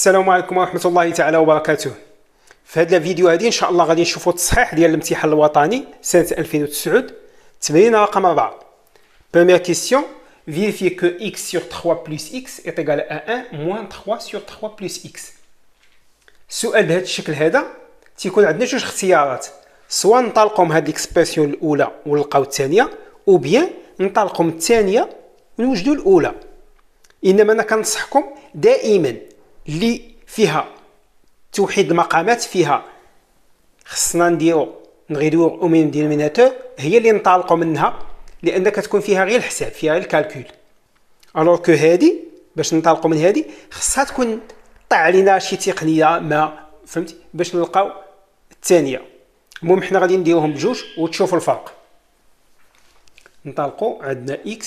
السلام عليكم ورحمة الله تعالى وبركاته. في هذا الفيديو هذه إن شاء الله غادي نشوفوا التصحيح ديال الامتحان الوطني سنة 2009 تمرين رقم 4. Première question, vérifiez que x sur 3 plus x est égal à 1 moins 3 sur 3 plus x. السؤال بهذا الشكل هذا تيكون عندنا جوج اختيارات، سواء ننطلقوا من هذه الاكسبرسيون الاولى ونلقاو الثانيه، او بيان ننطلقوا من الثانيه ونوجدوا الاولى. انما انا كنصحكم دائما اللي فيها توحيد المقامات فيها خصنا نغيدو اومين دينوميناتور هي اللي ننطلقوا منها، لان كتكون فيها غير الحساب، فيها غير الكالكول. الوغ كو هادي باش ننطلقوا من هادي خصها تكون طلع علينا شي تقنيه ما فهمتي باش نلقاو الثانيه. المهم حنا غادي نديروهم بجوج وتشوفوا الفرق. ننطلقوا عندنا x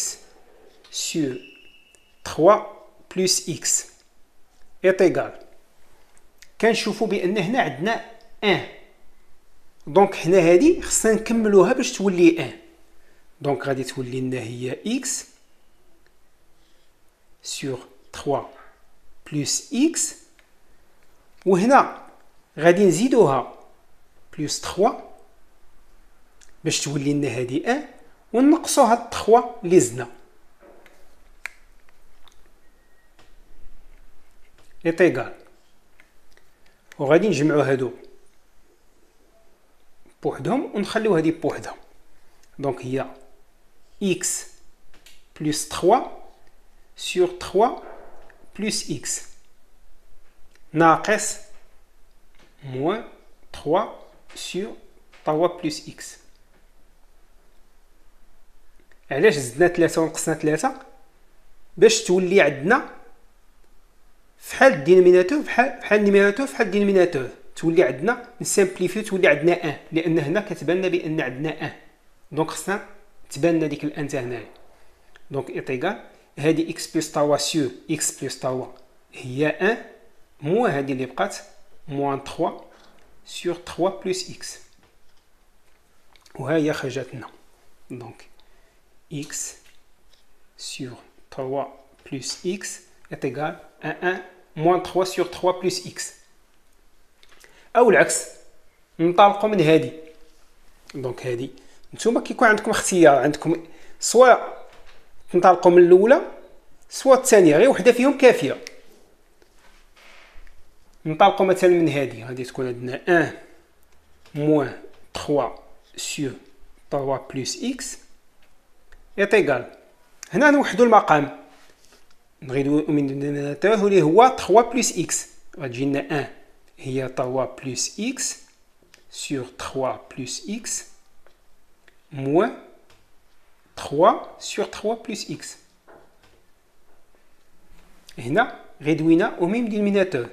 sur 3 plus x est égal. كنشوفوا بان هنا عندنا 1، دونك هنا هادي خصنا نكملوها باش تولي 1. دونك غادي تولي لنا هي x sur 3 plus x، وهنا غادي نزيدوها بلس 3 باش تولي لنا هادي 1، ونقصوا هاد 3 اللي زدنا est égal. وغادي نجمعوا هادو بوحدهم ونخليو هادي بوحدها. دونك هي x plus 3 sur 3 plus x ناقص moins 3 sur 3 plus x. علاش زدنا 3 ونقصنا 3؟ باش تولي عندنا فحال الدينوميناتور فحال النيميراتور فحال الدينوميناتور، تولي عندنا نسامبليفيو تولي عندنا 1، لان هنا كتبان لنا بان عندنا 1، دونك خصنا تبان لنا ديك الان تاع هنايا. دونك ايطيغال هادي x بلس 3 سور x بلس 3 هي 1 موان هادي اللي بقات موان 3 سور 3 بلس x، وها هي خرجت لنا. دونك x sur 3 plus x est égal à 1 moins 3 sur 3 plus x. او العكس ننطلقوا من هادي. دونك هادي نتوما كيكون عندكم اختيار، عندكم سواء تنطلقوا من الاولى سواء الثانيه، غير وحده فيهم كافيه. ننطلقوا مثلا من هادي، غادي تكون عندنا 1 moins 3 sur 3 plus x est égal. هنا نوحدوا المقام، نغيدو من الدينوميناتور اللي هو 3 بلس x، غتجي لنا 1 هي 3 بلس x sur 3 بلس x moins 3 sur 3 بلس x. هنا غيدوينا او ميم دينوميناتور.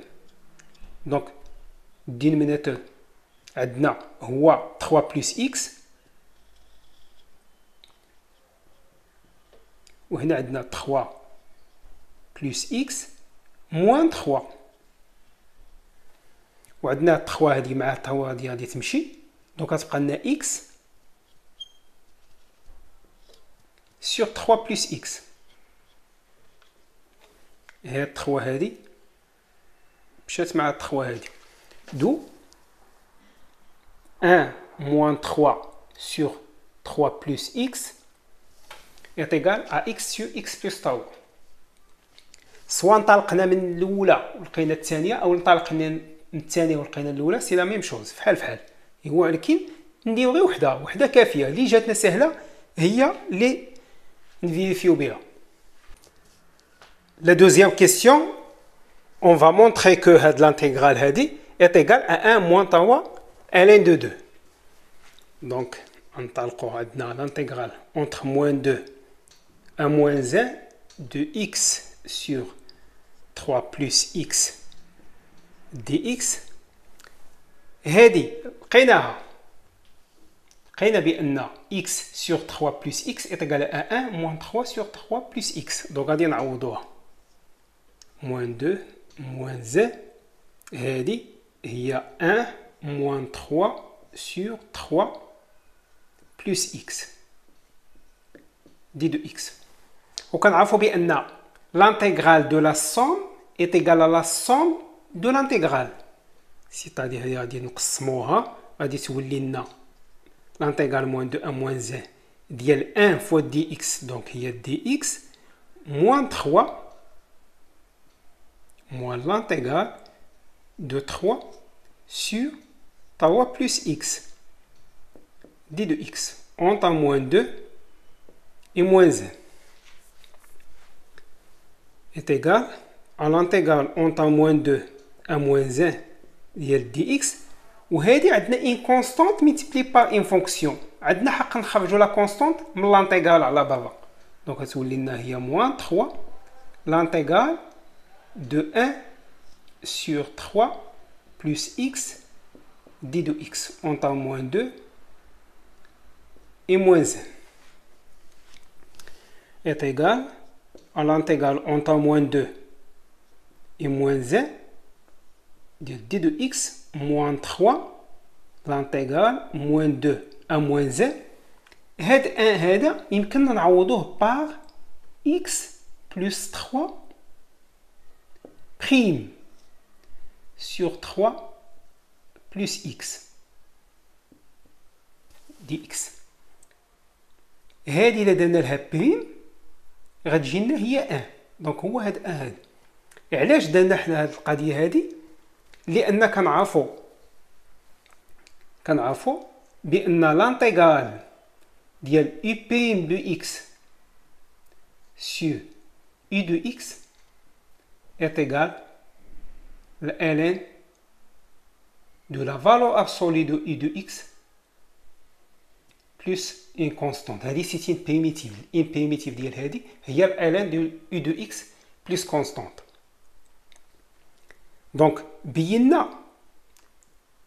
دونك الدينوميناتور عندنا هو 3 بلس x، وهنا عندنا 3 بلس x موان 3، وعندنا 3 هذه مع 3 هذه غادي تمشي، دونك غتبقى لنا x sur 3 بلس x. هاد 3 هذه مشات مع 3 هذه، دو 1 moins 3 sur 3 plus x est égal à x sur x plus 3. سواء انطلقنا من الاولى ولقينا الثانيه، او انطلقنا من الثانيه ولقينا الاولى، سي لا ميم شوز فحال هو، ولكن نديرو غير وحده كافيه اللي جاتنا سهله هي اللي نفيريفيو بها. La deuxième question, on va montrer que l'intégrale est égale à 1 moins 3 ln de 2. Donc, on a l'intégrale entre moins 2 à moins 1 de x sur 3 plus x dx. هذه لقينا بأن x sur 3 plus x est égal à 1 moins 3 sur 3 plus x. Donc غادي نعوضوها moins 2 moins 1، هذه هي 1 moins 3 sur 3 plus x دي دو x. وكنعرفوا بأن l'intégrale de la somme est égale à la somme de l'intégrale. C'est-à-dire غادي نقسموها غادي تولي لنا l'intégrale moins 2 à moins 1 ديال 1 fois dx donc هي dx moins 3 moins l'intégrale de 3 sur 3 plus x d de x entre moins 2 et moins 1 est égal à l'intégrale entre moins 2 à moins 1 ديال dx وهذه عندنا une constante multipliée par une fonction عندنا حق نخرجوا la constante من l'intégrale على برا donc غتولي لنا هي moins 3 l'intégrale de 1 sur 3 plus x d de x entre moins 2 et moins 1 est égal à l'intégrale entre moins 2 et moins 1 de d de x moins 3 l'intégrale moins 2 à moins 1 هاد 1 هذا يمكننا نعوضوه par x plus 3 prime sur 3 plus x dx هذه إلا درنا لها بريم غتجي لنا هي 1 دونك هو هاد 1 هذا علاش درنا حنا هاد القضيه هذه لان كنعرفوا بان لانتيغرال ديال u prime de x sur u de x est égal à ln de la valeur absolue de u de x plus une constante. هذه c'est une primitive ديال هذه هي ln de u de x plus constante. دونك بينا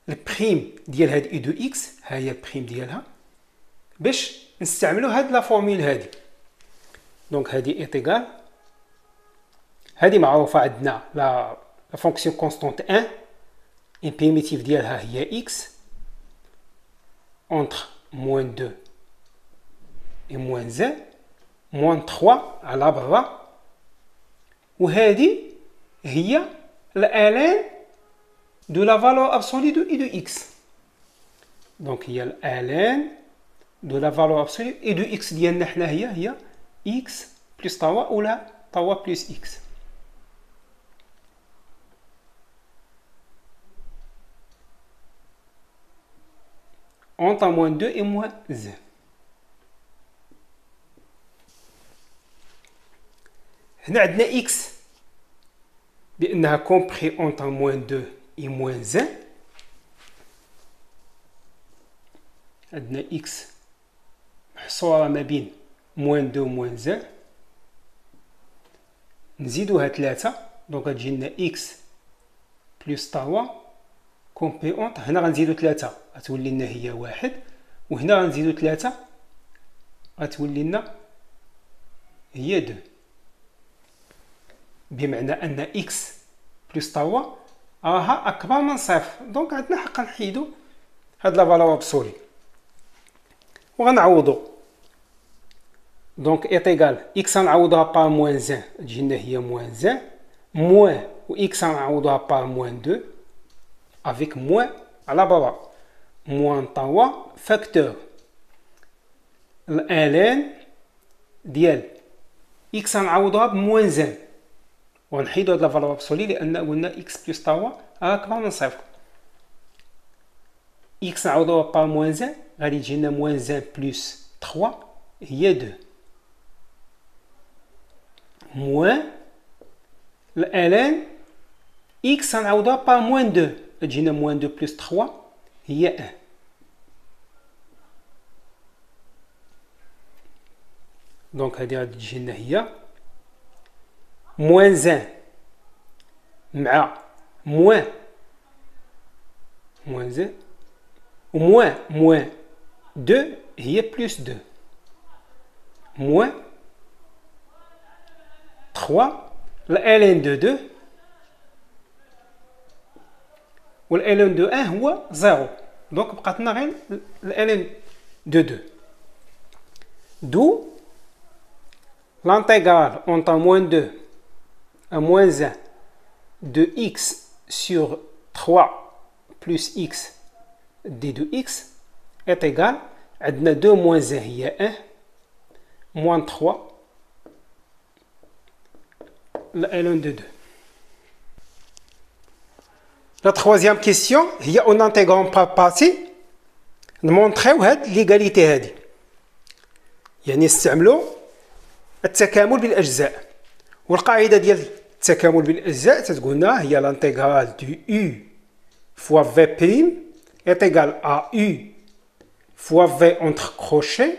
البريم ديال هاد u de x ها هي البريم ديالها باش نستعملوا هاد لا فورمول هادي. دونك هادي ايتيغال هادي معروفه عندنا لا فونكسيون كونستانت 1 ان بريميتيف ديالها هي x entre moins 2 et moins 1 moins 3 على برا وهادي هي ln de la valeur absolue de u de x. Donc il y a ln de la valeur absolue et de x ديالنا حنا هي x plus 3 ولا 3 plus x. Entre moins 2 et moins 1. هنا عندنا x بأنها compris entre moins 2 et moins 1. عندنا x محصورة ما بين moins 2 و moins 1. نزيدوها 3 دونك غتجي لنا x plus 3 compris entre هنا غنزيدو 3 غتولي لنا هي 1 وهنا غنزيدو 3 غتولي لنا هي 2 بمعنى أن x plus 3 راها أكبر من صفر دونك عندنا حق نحيدو هاد لا فالور ابسولي وغنعوضو دونك إيتيغال x غنعوضوها بار موان 1 تجي لنا هي موان 1 موان و x غنعوضوها بار موان 2 افيك موان على برا موان 3 فاكتور الان ديال x غنعوضوها بموان 1 ونحيدو هاد لا فالور ابسولي لان قلنا x بلس 3 اكبر من صفر x نعوضوها بار موان 1 غادي يجي لنا موان 1 بلس 3 هي 2 موان الان x غنعوضوها بار موان 2 تجينا موان 2 بلس 3 هي 1 دونك هادي غادي تجي لنا هي موان 1 مع موان 1 وموان 2 هي بلس 2 موان 3 ln de 2 والln de 1 هو 0 دونك بقات لنا غير ln de 2 d'où l'intégrale entre moins 2 à moins 1 de x sur 3 plus x d de x est égal à 2 moins 1 هي 1 moins 3 le ln de 2. La troisième question هي en intégrant par partie نمونطريو هاد l'égalité هادي يعني نستعملوا التكامل بالأجزاء والقاعدة ديال التكامل بالأجزاء تتقول لنا هي l'intégral du u fois v' est égal à u fois v entre crochets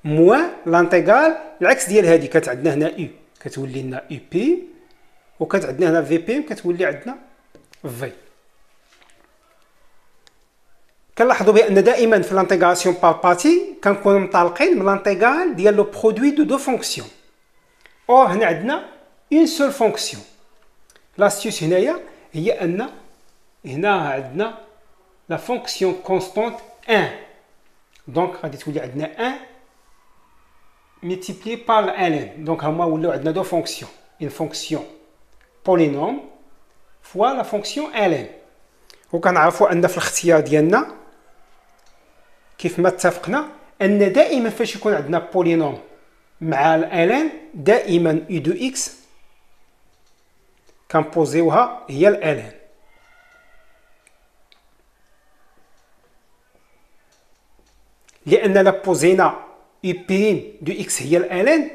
moins l'intégral العكس ديال هادي كتعندنا هنا u كتولي لنا u p وكتعندنا هنا v p كتولي عندنا v. كنلاحظوا بان دائما في l'intégration par partie كنكونوا مطالقين من l'intégral ديال لو produit de deux fonctions. or هنا عندنا une seule fonction. l'astuce هنايا هي ان هنا عندنا la fonction constante 1 donc غادي تولي عندنا 1 multiplié par ln donc هما ولاو عندنا دو فونكسيون une fonction polynôme fois la fonction ln. وكنعرفوا ان في الاختيار ديالنا كيف ما اتفقنا ان دائما فاش يكون عندنا بولينوم مع ln دائما u de x كنبوزيوها هي ln. لان لا بوزينا u بريم دو x هي ln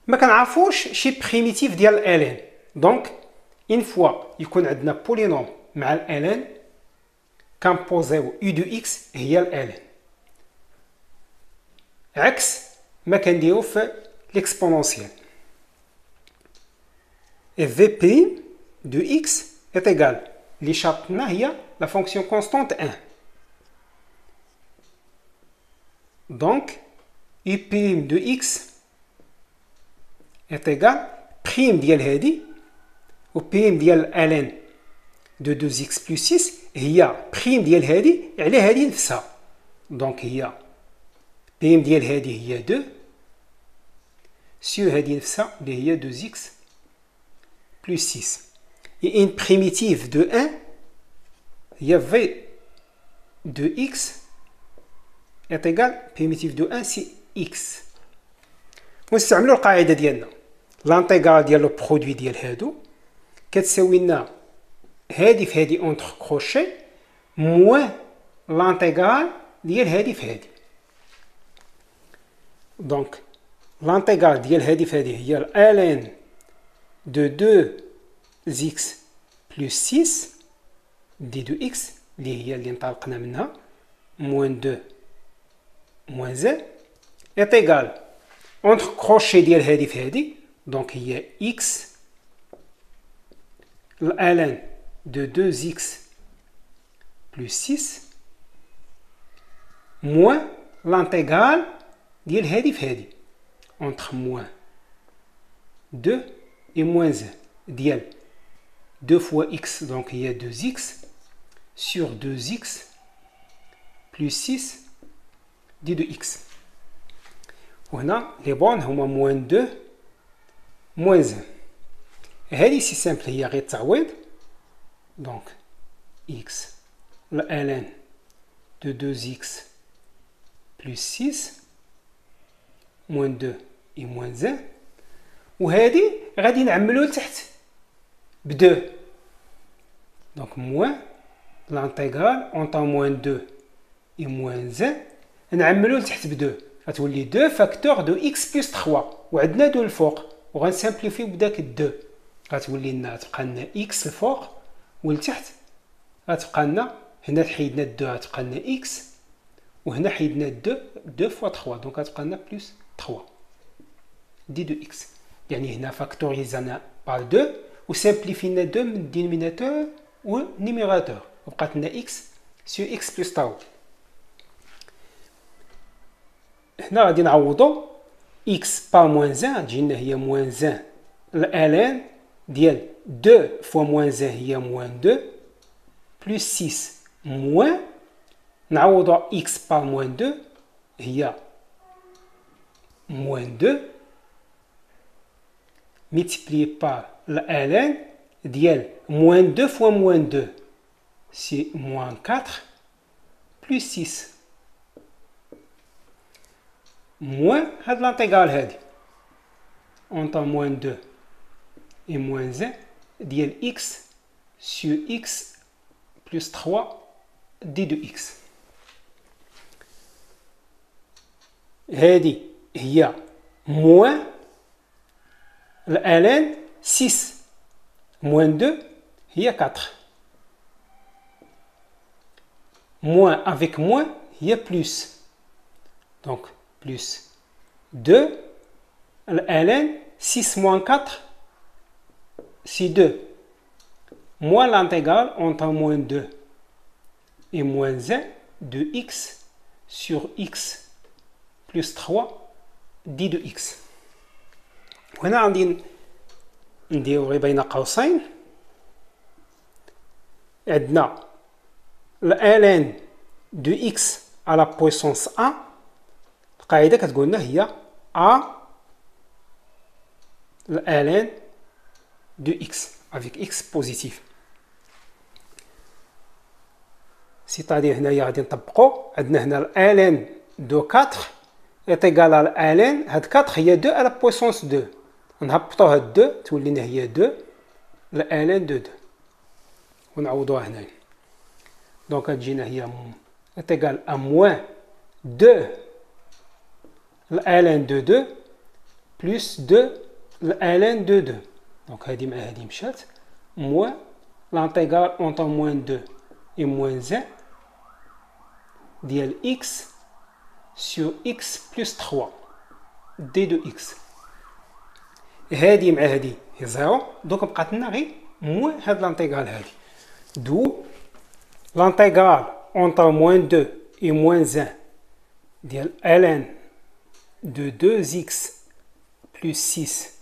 ما كنعرفوش شي بريميتيف ديال ln دونك اون فوا يكون عندنا بولينوم مع ln كنبوزيو u de x هي ln عكس ما كنديرو في l'exponentiel. et v' de x est égal اللي شرطنا هي la fonction constante 1 donc u' de x est égal prime ديال هادي و prime ديال ln de 2x plus 6 هي prime ديال هادي على هادي نفسها donc هي prime ديال هادي هي 2 sur هادي نفسها اللي هي 2x plus 6 et une primitive de 1 هي v de x est égal primitive de 1 c'est x. ونستعملوا القاعده ديالنا l'intégral ديال لو برودوي ديال هادو كتساوي لنا هادي في هادي اونتر كروشي موان l'intégral ديال هادي في هادي. دونك l'intégral ديال هادي في هادي هي ln de 2x plus 6 d de x اللي هي اللي انطلقنا منها moins 2 moins 1 est égal entre crochet ديال هادي في هادي دونك هي x ln de 2x plus 6 moins l'intégral ديال هادي في هادي entre moins 2 et moins 1 ديال 2 fois x donc il y a 2x sur 2x plus 6 d de x. وهنا les bornes هما moins 2 moins 1 هذه سي سامبل هي غير التعويض donc x ln de 2x plus 6 moins 2 et moins 1 وهذه غادي نعملو لتحت ب 2 donc moins l'intégral entre moins 2 et moins 1 نعملو لتحت ب 2 غتولي 2 فاكتور دو x plus 3 وعندنا 2 الفوق وغنسامبليفيو بداك 2 غتولي لنا تبقى لنا x الفوق ولتحت غتبقى لنا هنا حيدنا 2 غتبقى لنا x وهنا حيدنا 2 fois 3 دونك غتبقى لنا بلس 3 دي دو x يعني هنا فاكتوريزانا بار 2 وسامبليفينا 2 من الدينوميناتور والنيميراتور وبقات لنا x sur x plus tau. هنا غادي نعوضو x par moins 1 تجينا هي moins 1 ln ديال 2 fois moins 1 هي moins 2 plus 6 moins نعوضو x par moins 2 هي moins 2 multiplié par ln ديال moins 2 fois moins 2 c'est moins 4 plus 6 moins هاد l'intégrale هادي entre moins 2 et moins 1 ديال x sur x plus 3 d de x هادي هي moins ln 6 moins 2 هي 4 moins avec moins il y a plus donc plus 2 ln 6 moins 4 c'est 2 moins l'intégrale entre moins 2 et moins 1 de x sur x plus 3 d de x وهنا غادي نديرو غير بين قوسين عندنا ln de x à la puissance 1 القاعدة كتقول لنا هي a ln de x avec x positif c'est-à-dire هنايا غادي نطبقو عندنا هنا ln de 4 est égal à ln هاد 4 هي 2 à la puissance 2 نهبطو هاد 2 تولي لنا هي 2 ln de 2 ونعوضوها هنايا دونك غتجينا هي est égal à moins 2 ln de 2 plus 2 ln de 2 دونك هادي مع هادي مشات moins l'intégrale entre moins 2 et moins 1 ديال x sur x plus 3 d de x هادي مع هادي هي 0 دونك بقات لنا غير موان هاد لانتيغرال هادي دو l'intégrale entre moins 2 et moins 1 ديال ln de 2x plus 6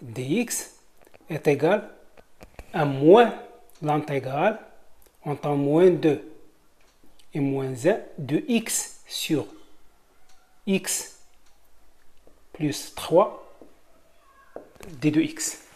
dx est égal à moins l'intégrale entre moins 2 et moins 1 de x sur x plus 3 d de x.